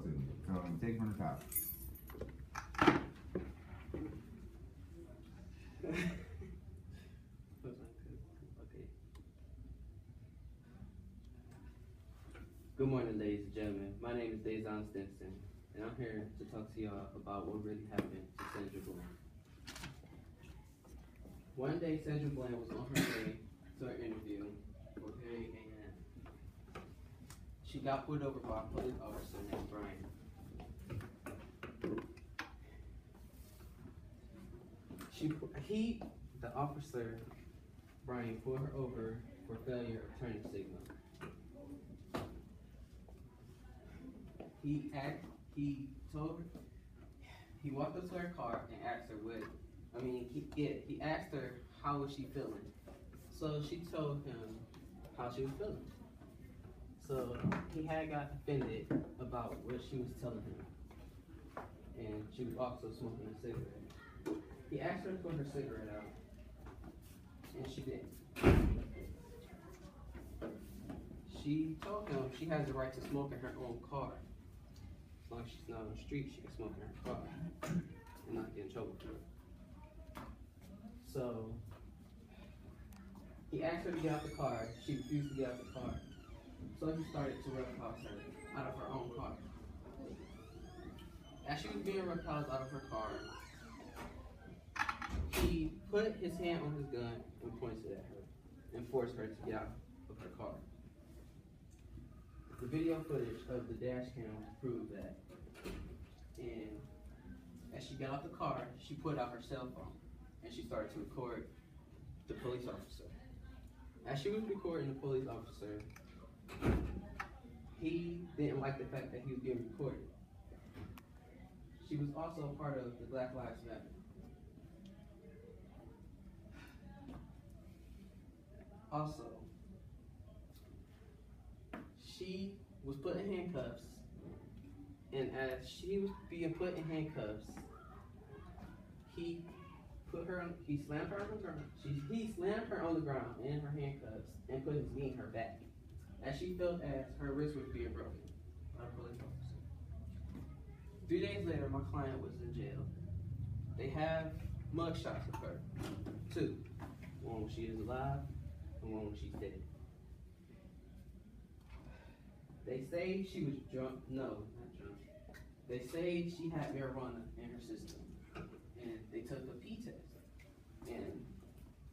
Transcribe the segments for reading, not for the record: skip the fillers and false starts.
to me. So take from the top. Okay. Good morning, ladies and gentlemen. My name is DeZaunStinson, and I'm here to talk to y'all about what really happened to Sandra Bland. One day, Sandra Bland was on her way to an interview for 8 a.m. She got pulled over by a police officer named Brian. The officer, Brian, pulled her over for failure of turning signal. He walked up to her car and asked her he asked her how was she feeling. So she told him how she was feeling. So he had got offended about what she was telling him. And she was also smoking a cigarette. He asked her to put her cigarette out, and she didn't. She told him she has the right to smoke in her own car. As long as she's not on the street, she can smoke in her car and not get in trouble for it. So he asked her to get out the car. She refused to get out the car. So he started to roughhouse her out of her own car. As she was being roughhoused out of her car, he put his hand on his gun and pointed at her and forced her to get out of her car. The video footage of the dash cam proved that. And as she got out the car, she put out her cell phone and she started to record the police officer. As she was recording the police officer, he didn't like the fact that he was being recorded. She was also a part of the Black Lives Matter. Also, she was put in handcuffs, and as she was being put in handcuffs, he slammed her on the ground. He slammed her on the ground in her handcuffs and put his knee in her back, as she felt as her wrist was being broken by a police officer. 3 days later, my client was in jail. They have mugshots of her, 2. One when she is alive, and one when she's dead. They say she was drunk. No, not drunk. They say she had marijuana in her system. And they took a P test. And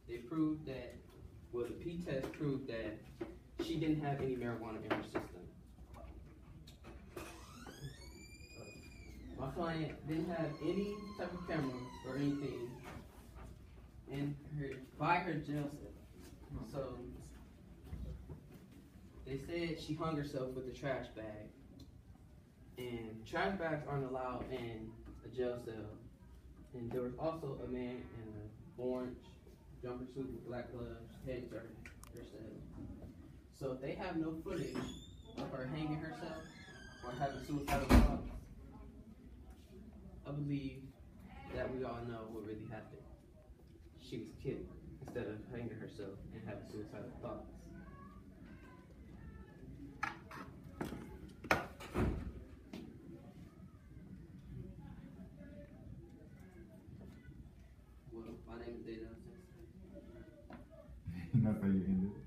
they proved that, well, the P test proved that she didn't have any marijuana in her system. My client didn't have any type of camera or anything by her jail cell. So they said she hung herself with a trash bag, and trash bags aren't allowed in a jail cell. And there was also a man in an orange jumper suit with black gloves, head turned herself. So if they have no footage of her hanging herself or having suicidal thoughts, I believe that we all know what really happened. She was killed instead of hanging herself and having suicidal thoughts. Well, my name is DeZaunStinsonOpeningStatement. That's how you end it.